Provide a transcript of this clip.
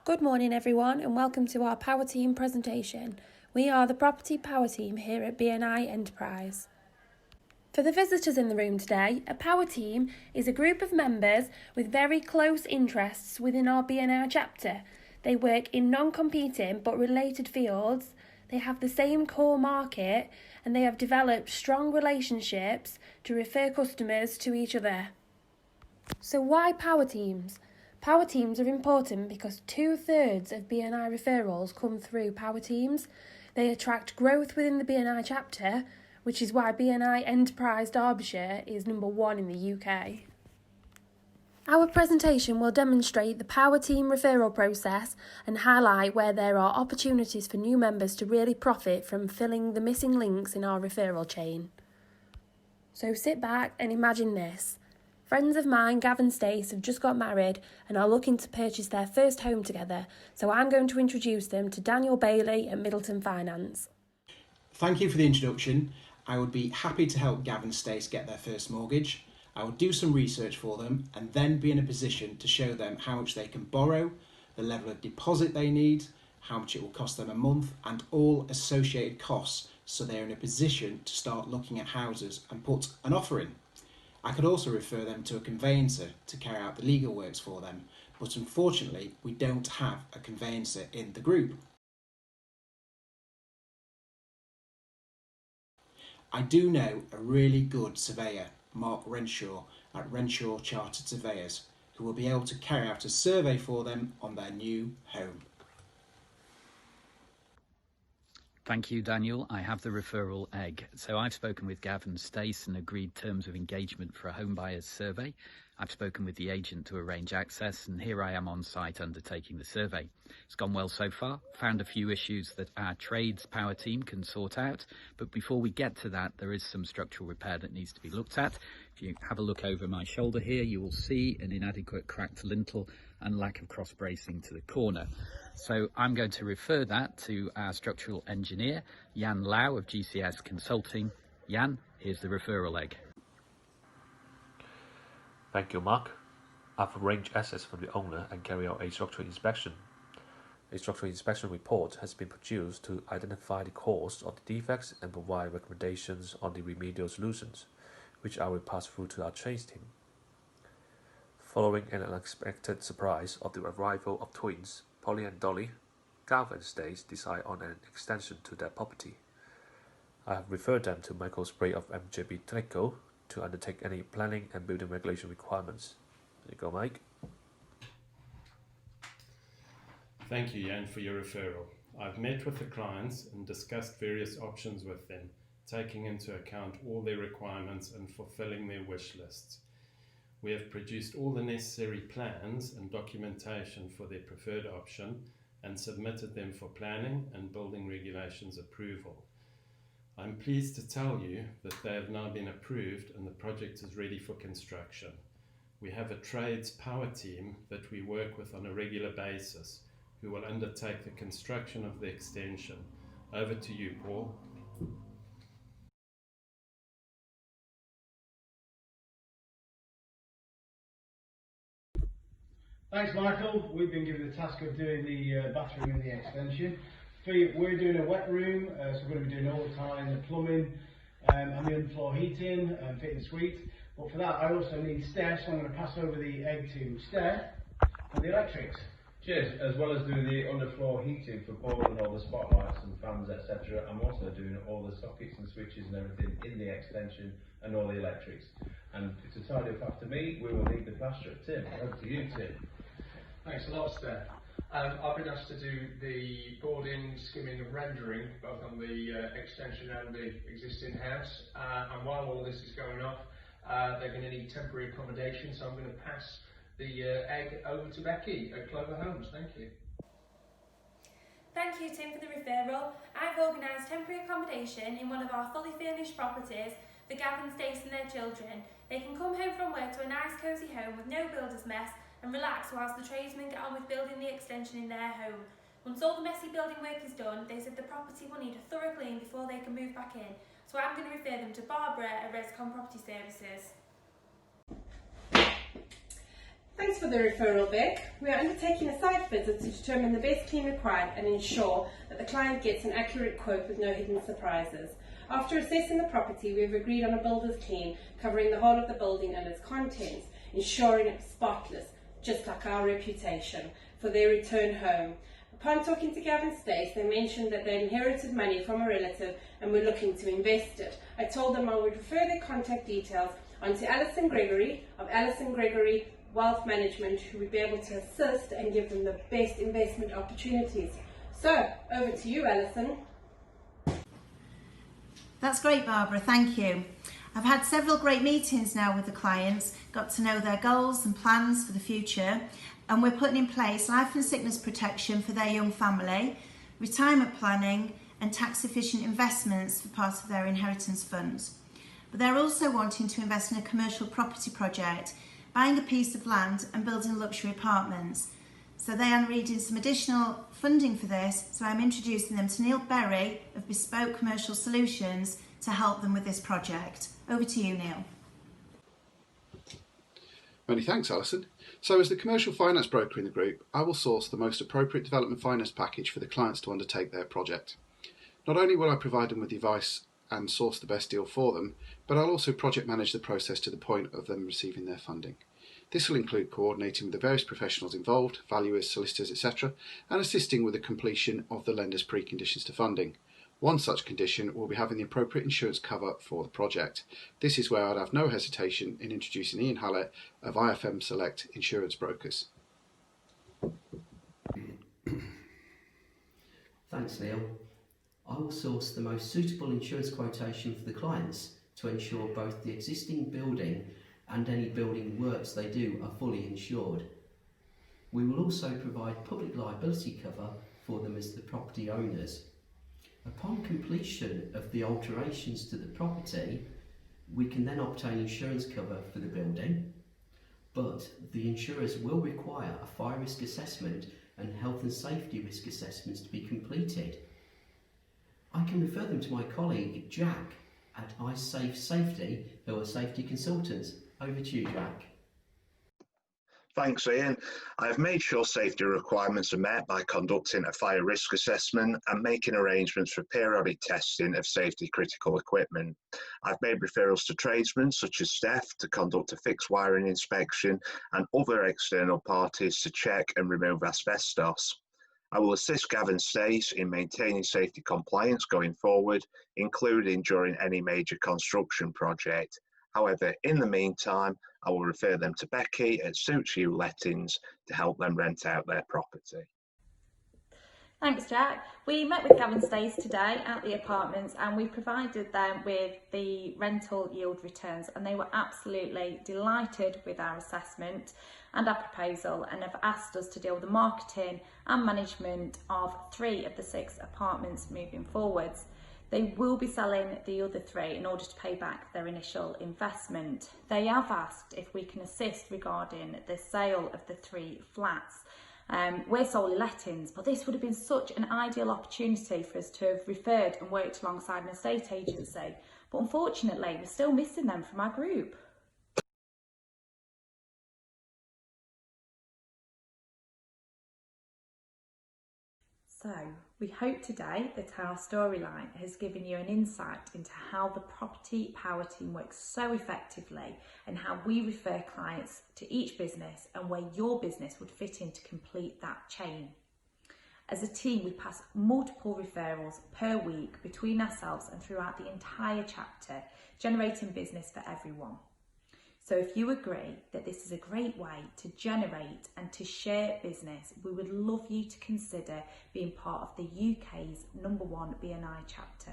Good morning everyone and welcome to our Power Team presentation. We are the Property Power Team here at BNI Enterprise. For the visitors in the room today, a Power Team is a group of members with very close interests within our BNI chapter. They work in non-competing but related fields, they have the same core market and they have developed strong relationships to refer customers to each other. So why Power Teams? Power Teams are important because 2/3 of BNI referrals come through Power Teams. They attract growth within the BNI chapter, which is why BNI Enterprise Derbyshire is number 1 in the UK. Our presentation will demonstrate the Power Team referral process and highlight where there are opportunities for new members to really profit from filling the missing links in our referral chain. So sit back and imagine this. Friends of mine, Gav and Stace, have just got married and are looking to purchase their first home together, so I'm going to introduce them to Daniel Bailey at Middleton Finance. Thank you for the introduction. I would be happy to help Gav and Stace get their first mortgage. I will do some research for them and then be in a position to show them how much they can borrow, the level of deposit they need, how much it will cost them a month, and all associated costs, so they're in a position to start looking at houses and put an offer in. I could also refer them to a conveyancer to carry out the legal works for them, but unfortunately we don't have a conveyancer in the group. I do know a really good surveyor, Mark Renshaw at Renshaw Chartered Surveyors, who will be able to carry out a survey for them on their new home. Thank you, Daniel. I have the referral egg. So I've spoken with Gav and Stace and agreed terms of engagement for a home buyer's survey. I've spoken with the agent to arrange access, and here I am on site undertaking the survey. It's gone well so far. Found a few issues that our trades power team can sort out, but before we get to that, there is some structural repair that needs to be looked at. If you have a look over my shoulder here, you will see an inadequate cracked lintel and lack of cross bracing to the corner. So I'm going to refer that to our structural engineer, Jan Lau of GCS Consulting. Jan, here's the referral egg. Thank you, Mark. I've arranged access from the owner and carry out a structural inspection. A structural inspection report has been produced to identify the cause of the defects and provide recommendations on the remedial solutions, which I will pass through to our trades team. Following an unexpected surprise of the arrival of twins, Polly and Dolly, Gav and Stace decide on an extension to their property. I have referred them to Michael Spray of MJB Technical to undertake any planning and building regulation requirements. There you go, Mike. Thank you, Jan, for your referral. I've met with the clients and discussed various options with them, taking into account all their requirements and fulfilling their wish lists. We have produced all the necessary plans and documentation for their preferred option and submitted them for planning and building regulations approval. I'm pleased to tell you that they have now been approved and the project is ready for construction. We have a trades power team that we work with on a regular basis who will undertake the construction of the extension. Over to you, Paul. Thanks, Michael. We've been given the task of doing the bathroom in the extension. We're doing a wet room, so we're going to be doing all the tiling, the plumbing, and the underfloor heating, and fitting the suite. But for that, I also need Steph, so I'm going to pass over the egg to Steph for the electrics. Cheers. As well as doing the underfloor heating for Paul and all the spotlights and fans, etc., I'm also doing all the sockets and switches and everything in the extension and all the electrics. And to tidy up after me, we will need the plasterer. Tim, over to you, Tim. Thanks a lot, Steph. I've been asked to do the boarding, skimming and rendering, both on the extension and the existing house. And while all this is going off, they're going to need temporary accommodation, so I'm going to pass the egg over to Becky at Clover Homes. Thank you. Thank you, Tim, for the referral. I've organised temporary accommodation in one of our fully furnished properties for Gav and Stace and their children. They can come home from work to a nice cosy home with no builder's mess and relax whilst the tradesmen get on with building the extension in their home. Once all the messy building work is done, they said the property will need a thorough clean before they can move back in, so I'm going to refer them to Barbara at Rescom Property Services. Thanks for the referral, Vic. We are undertaking a site visit to determine the best clean required and ensure that the client gets an accurate quote with no hidden surprises. After assessing the property, we have agreed on a builder's clean covering the whole of the building and its contents, ensuring it is spotless, just like our reputation, for their return home. Upon talking to Gavin Stace, they mentioned that they inherited money from a relative and were looking to invest it. I told them I would refer their contact details onto Alison Gregory of Alison Gregory Wealth Management, who would be able to assist and give them the best investment opportunities. So, over to you, Alison. That's great, Barbara, thank you. I've had several great meetings now with the clients, got to know their goals and plans for the future, and we're putting in place life and sickness protection for their young family, retirement planning and tax efficient investments for part of their inheritance funds. But they're also wanting to invest in a commercial property project, buying a piece of land and building luxury apartments. So they are needing some additional funding for this, so I'm introducing them to Neil Berry of Bespoke Commercial Solutions to help them with this project. Over to you, Neil. Many thanks, Alison. So as the commercial finance broker in the group, I will source the most appropriate development finance package for the clients to undertake their project. Not only will I provide them with the advice and source the best deal for them, but I'll also project manage the process to the point of them receiving their funding. This will include coordinating with the various professionals involved, valuers, solicitors, etc., and assisting with the completion of the lender's preconditions to funding. One such condition will be having the appropriate insurance cover for the project. This is where I'd have no hesitation in introducing Ian Hallett of IFM Select Insurance Brokers. Thanks, Neil. I will source the most suitable insurance quotation for the clients to ensure both the existing building and any building works they do are fully insured. We will also provide public liability cover for them as the property owners. Upon completion of the alterations to the property, we can then obtain insurance cover for the building, but the insurers will require a fire risk assessment and health and safety risk assessments to be completed. I can refer them to my colleague Jack at iSafe Safety, who are safety consultants. Over to you, Jack. Thanks, Ian. I have made sure safety requirements are met by conducting a fire risk assessment and making arrangements for periodic testing of safety critical equipment. I've made referrals to tradesmen such as Steph to conduct a fixed wiring inspection and other external parties to check and remove asbestos. I will assist Gavin Stace in maintaining safety compliance going forward, including during any major construction project. However, in the meantime, I will refer them to Becky at Suits You Lettings to help them rent out their property. Thanks, Jack. We met with Gavin Stace today at the apartments and we provided them with the rental yield returns, and they were absolutely delighted with our assessment and our proposal and have asked us to deal with the marketing and management of 3 of the 6 apartments moving forwards. They will be selling the other 3 in order to pay back their initial investment. They have asked if we can assist regarding the sale of the 3 flats. We're solely lettings, but this would have been such an ideal opportunity for us to have referred and worked alongside an estate agency. But unfortunately, we're still missing them from our group. So, we hope today that our storyline has given you an insight into how the property power team works so effectively and how we refer clients to each business and where your business would fit in to complete that chain. As a team, we pass multiple referrals per week between ourselves and throughout the entire chapter, generating business for everyone. So if you agree that this is a great way to generate and to share business, we would love you to consider being part of the UK's #1 BNI chapter.